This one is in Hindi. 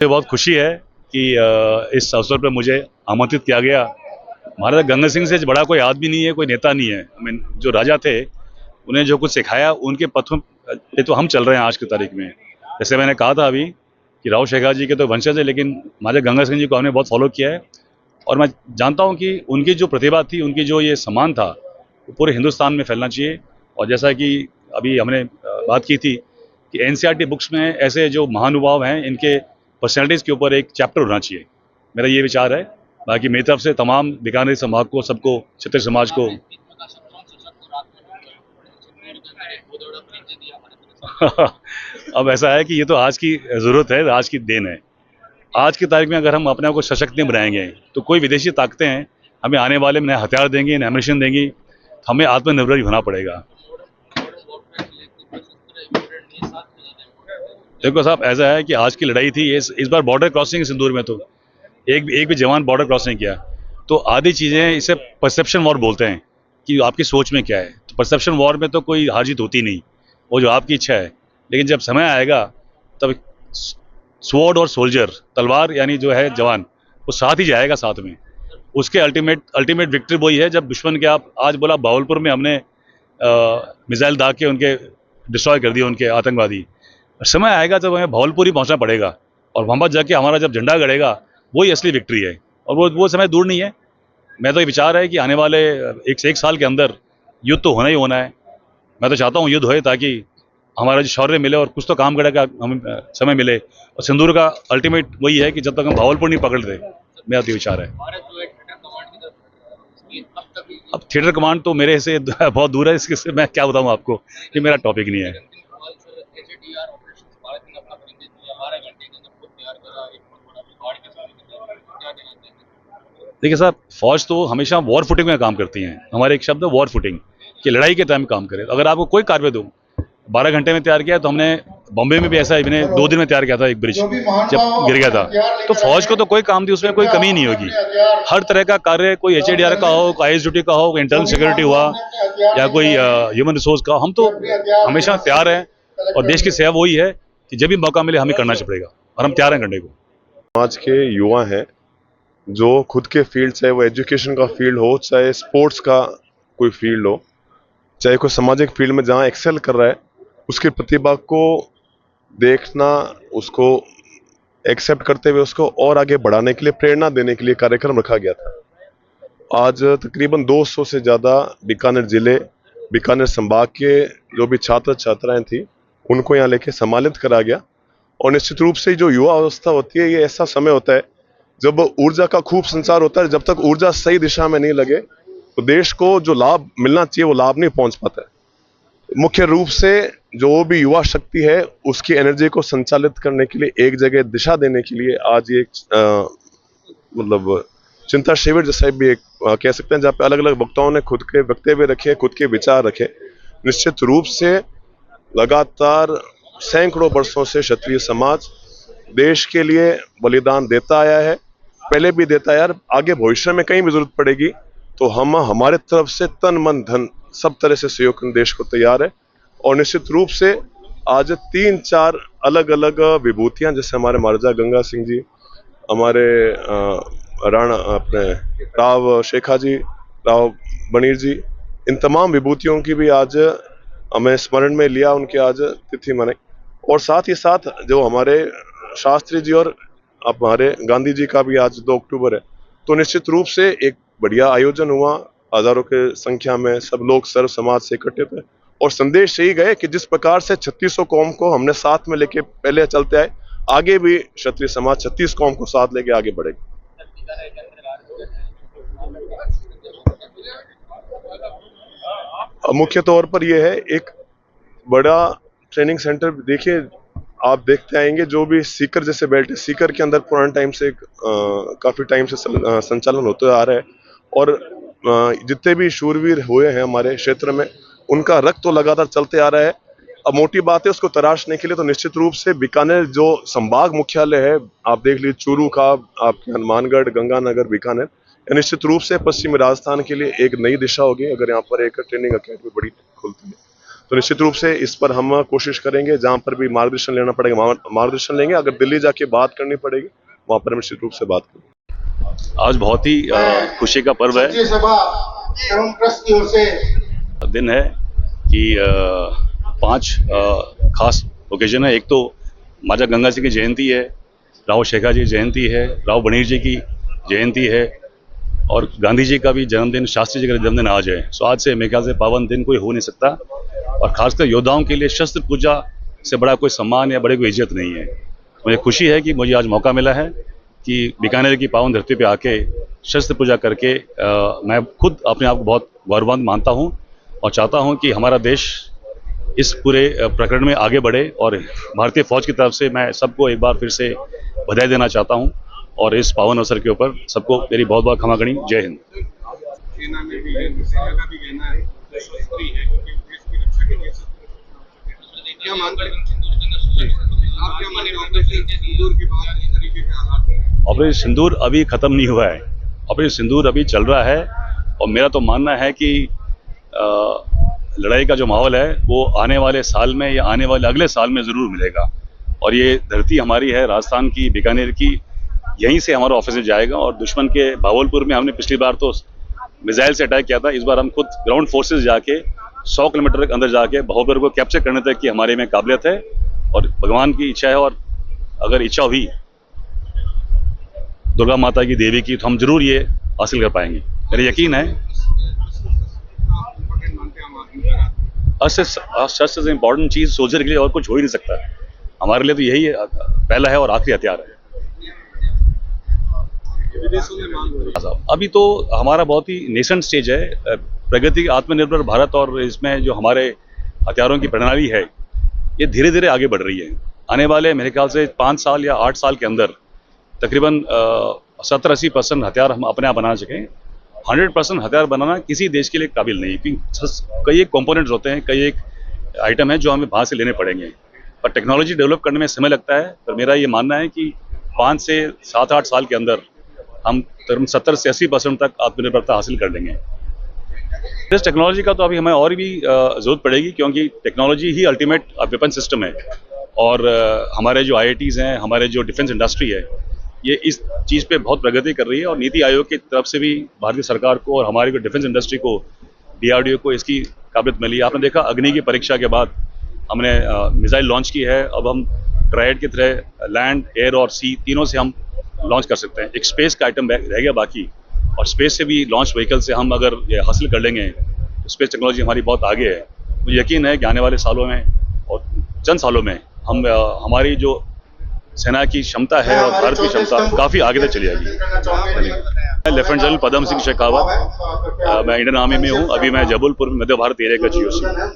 मुझे बहुत खुशी है कि इस अवसर पर मुझे आमंत्रित किया गया। महाराजा गंगा सिंह से बड़ा कोई आदमी नहीं है, कोई नेता नहीं है। जो राजा थे उन्हें जो कुछ सिखाया उनके पथों पे तो हम चल रहे हैं आज की तारीख में। जैसे मैंने कहा था अभी कि राव शेखावत जी के तो वंशज है, लेकिन महाराजा गंगा सिंह जी को हमने बहुत फॉलो किया है। और मैं जानता हूँ कि उनकी जो प्रतिभा थी, उनकी जो ये सम्मान था, वो पूरे हिंदुस्तान में फैलना चाहिए। और जैसा कि अभी हमने बात की थी कि एनसीईआरटी बुक्स में ऐसे जो महानुभाव हैं, इनके पर्सनैलिटीज़ के ऊपर एक चैप्टर होना चाहिए। मेरा ये विचार है। बाकी मेरी तरफ से तमाम बीकानेर संभाग को, सबको, क्षत्रिय समाज को अब ऐसा है कि ये तो आज की ज़रूरत है, आज की देन है। आज की तारीख में अगर हम अपने आप को सशक्त नहीं बनाएंगे तो कोई विदेशी ताकतें हैं हमें आने वाले में नए हथियार देंगी, नए एमिनेशन देंगी। हमें आत्मनिर्भर भी होना पड़ेगा। देखो साहब, ऐसा है कि आज की लड़ाई थी, इस बार बॉर्डर क्रॉसिंग सिंदूर में तो एक भी जवान बॉर्डर क्रॉस नहीं किया। तो आधी चीज़ें इसे परसेप्शन वॉर बोलते हैं कि आपकी सोच में क्या है। तो परसेप्शन वॉर में तो कोई हार जीत होती नहीं, वो जो आपकी इच्छा है। लेकिन जब समय आएगा तब स्वॉर्ड और सोल्जर, तलवार यानी जो है जवान, वो साथ ही जाएगा साथ में। उसके अल्टीमेट विक्ट्री वही है जब दुश्मन के, आप आज बोला भावलपुर में हमने मिसाइल दाग के उनके डिस्ट्रॉय कर दिए उनके आतंकवादी। समय आएगा जब हमें भावलपुर ही पहुंचना पड़ेगा और वहाँ पर जाके हमारा जब झंडा गड़ेगा वही असली विक्ट्री है। और वो समय दूर नहीं है। मैं तो ये विचार है कि आने वाले एक साल के अंदर युद्ध तो होना ही होना है। मैं तो चाहता हूँ युद्ध होए ताकि हमारा जो शौर्य मिले और कुछ तो काम करने का हमें समय मिले। और सिंदूर का अल्टीमेट वही है कि जब तक हम भावलपुर नहीं पकड़ते, मेरा तो विचार है। अब थिएटर कमांड तो मेरे से बहुत दूर है, इसके मैं क्या बताऊँ आपको, ये मेरा टॉपिक नहीं है। देखिए साहब, फौज तो हमेशा वॉर फुटिंग में काम करती है। हमारे एक शब्द है वॉर फुटिंग, कि लड़ाई के टाइम काम करे। अगर आपको कोई कार्य दूँ, 12 घंटे में तैयार किया, तो हमने बॉम्बे में भी ऐसा मैंने 2 दिन में तैयार किया था एक ब्रिज, जब गिर गया था। तो फौज को तो कोई काम थी, उसमें कोई कमी नहीं होगी। हर तरह का कार्य, कोई एचएडीआर का हो, कोई आईएसडीटी का हो, कोई इंटरनल सिक्योरिटी हुआ या कोई ह्यूमन रिसोर्स का, हम तो हमेशा तैयार हैं। और देश की सेवा वही है कि जब भी मौका मिले हमें करना पड़ेगा, और हम तैयार हैं करने को। आज के युवा हैं जो खुद के फील्ड, चाहे वो एजुकेशन का फील्ड हो, चाहे स्पोर्ट्स का कोई फील्ड हो, चाहे कोई सामाजिक फील्ड में जहाँ एक्सेल कर रहा है, उसकी प्रतिभा को देखना, उसको एक्सेप्ट करते हुए उसको और आगे बढ़ाने के लिए, प्रेरणा देने के लिए कार्यक्रम रखा गया था। आज तकरीबन 200 से ज़्यादा बीकानेर जिले, बीकानेर संभाग के जो भी छात्र छात्राएं थी, उनको यहाँ लेके सम्मानित करा गया। और निश्चित रूप से जो युवा अवस्था होती है, ये ऐसा समय होता है जब ऊर्जा का खूब संचार होता है। जब तक ऊर्जा सही दिशा में नहीं लगे तो देश को जो लाभ मिलना चाहिए वो लाभ नहीं पहुंच पाता है। मुख्य रूप से जो भी युवा शक्ति है, उसकी एनर्जी को संचालित करने के लिए, एक जगह दिशा देने के लिए आज ये मतलब चिंता शिविर जैसे भी एक कह सकते हैं, जहाँ पे अलग अलग वक्ताओं ने खुद के वक्तव्य रखे, खुद के विचार रखे। निश्चित रूप से लगातार सैकड़ों वर्षों से क्षत्रिय समाज देश के लिए बलिदान देता आया है, पहले भी देता है। आगे भविष्य में कहीं भी जरूरत पड़ेगी तो हम हमारे तरफ से तन मन धन सब तरह से सहयोग करने देश को तैयार है। और निश्चित रूप से आज 3-4 अलग अलग विभूतियां, जैसे हमारे महाराजा गंगा सिंह जी, हमारे राणा अपने राव शेखा जी, राव बनीर जी, इन तमाम विभूतियों की भी आज हमें स्मरण में लिया, उनकी आज तिथि मनाई। और साथ ही साथ जो हमारे शास्त्री जी और हमारे गांधी जी का भी आज 2 अक्टूबर है। तो निश्चित रूप से एक बढ़िया आयोजन हुआ, हजारों के संख्या में सब लोग सर्व समाज से इकट्ठे थे और संदेश यही गए कि जिस प्रकार से 3600 कौम को हमने साथ में लेके पहले चलते आए, आगे भी क्षत्रिय समाज 36 कौम को साथ लेके आगे बढ़ेगा। मुख्य तौर पर यह है एक बड़ा ट्रेनिंग सेंटर। देखिए, आप देखते आएंगे जो भी सीकर जैसे बेल्ट है, सीकर के अंदर पुराने टाइम से काफी टाइम से संचालन होते आ रहा है। और जितने भी शूरवीर हुए हैं हमारे क्षेत्र में, उनका रक्त तो लगातार चलते आ रहा है। अब मोटी बात है उसको तराशने के लिए तो निश्चित रूप से बीकानेर जो संभाग मुख्यालय है, आप देख लीजिए चूरू का, आपके हनुमानगढ़, गंगानगर, बीकानेर, निश्चित रूप से पश्चिमी राजस्थान के लिए एक नई दिशा होगी अगर यहाँ पर एक ट्रेनिंग अकेडमी बड़ी खुलती है। तो निश्चित रूप से इस पर हम कोशिश करेंगे, जहां पर भी मार्गदर्शन लेना पड़ेगा मार्गदर्शन लेंगे, अगर दिल्ली जाके बात करनी पड़ेगी वहां पर निश्चित रूप से बात करेंगे। आज बहुत ही खुशी का पर्व है, राज्यसभा एवं ट्रस्ट की ओर से दिन है कि 5 खास ओकेजन है। एक तो माता गंगा जी की जयंती है, राव शेखा जी की जयंती है, राव बनीर जी की जयंती है और गांधी जी का भी जन्मदिन, शास्त्री जी का जन्मदिन आज है। सो आज से मेरे ख्याल से पावन दिन कोई हो नहीं सकता और खासकर योद्धाओं के लिए शस्त्र पूजा से बड़ा कोई सम्मान या बड़े कोई इज्जत नहीं है। मुझे खुशी है कि मुझे आज मौका मिला है कि बीकानेर की पावन धरती पे आके शस्त्र पूजा करके मैं खुद अपने आप को बहुत गौरवान्वित मानता हूँ और चाहता हूँ कि हमारा देश इस पूरे प्रकरण में आगे बढ़े और भारतीय फौज की तरफ से मैं सबको एक बार फिर से बधाई देना चाहता हूँ और इस पावन अवसर के ऊपर सबको मेरी बहुत बहुत क्षमागणी। जय हिंद। सेना में भी है, सेना का भी कहना है शस्त्री है क्योंकि देश की रक्षा के लिए क्या मानते हैं आप, क्या माने ऑपरेशन सिंदूर के बाद इस तरीके के हालात हैं? ऑपरेशन सिंदूर अभी खत्म नहीं हुआ है, ऑपरेशन सिंदूर अभी चल रहा है और मेरा तो मानना है कि लड़ाई का जो माहौल है वो आने वाले साल में या आने वाले अगले साल में ज़रूर मिलेगा और ये धरती हमारी है, राजस्थान की, बीकानेर की, यहीं से हमारा ऑफिसर जाएगा और दुश्मन के भावलपुर में हमने पिछली बार तो मिसाइल से अटैक किया था, इस बार हम खुद ग्राउंड फोर्सेस जाके 100 किलोमीटर के अंदर जाके भावलपुर को कैप्चर करने तक की हमारे में काबिलियत है और भगवान की इच्छा है और अगर इच्छा हुई दुर्गा माता की, देवी की, तो हम जरूर ये हासिल कर पाएंगे, मेरा यकीन है। शस्त्र से इम्पोर्टेंट चीज़ सोल्जर के लिए और कुछ हो ही नहीं सकता, हमारे लिए तो यही है, पहला है और आखिरी हथियार है। अभी तो हमारा बहुत ही नेसेंट स्टेज है, प्रगति आत्मनिर्भर भारत और इसमें जो हमारे हथियारों की प्रणाली है ये धीरे धीरे आगे बढ़ रही है। आने वाले मेरे ख्याल से 5 साल या 8 साल के अंदर तकरीबन 70-80% हथियार हम अपने आप बना सकें। 100% हथियार बनाना किसी देश के लिए काबिल नहीं, क्योंकि कई एक कंपोनेंट्स होते हैं, कई एक आइटम है जो हमें बाहर से लेने पड़ेंगे, पर टेक्नोलॉजी डेवलप करने में समय लगता है। पर मेरा ये मानना है कि 5 से 7-8 साल के अंदर हम 70 से 80% तक आत्मनिर्भरता हासिल कर लेंगे। इस टेक्नोलॉजी का तो अभी हमें और भी ज़रूरत पड़ेगी क्योंकि टेक्नोलॉजी ही अल्टीमेट वेपन सिस्टम है और हमारे जो IITs हैं, हमारे जो डिफेंस इंडस्ट्री है, ये इस चीज़ पे बहुत प्रगति कर रही है और नीति आयोग की तरफ से भी भारतीय सरकार को और हमारी डिफेंस इंडस्ट्री को, DRDO को इसकी काबिलियत मिली। आपने देखा अग्नि की परीक्षा के बाद हमने मिसाइल लॉन्च की है, अब हम ट्रायड की तरह लैंड, एयर और सी तीनों से हम लॉन्च कर सकते हैं। एक स्पेस का आइटम रह गया बाकी और स्पेस से भी लॉन्च व्हीकल से हम अगर ये हासिल कर लेंगे तो स्पेस टेक्नोलॉजी हमारी बहुत आगे है। मुझे यकीन है कि आने वाले सालों में और चंद सालों में हम हमारी जो सेना की क्षमता है और भारत की क्षमता काफ़ी आगे तक चली जाएगी। लेफ्टिनेंट जनरल पदम सिंह शेखावत, मैं इंडियन आर्मी में हूँ, अभी मैं जबलपुर में मध्य भारत एरिया का GOC हूँ।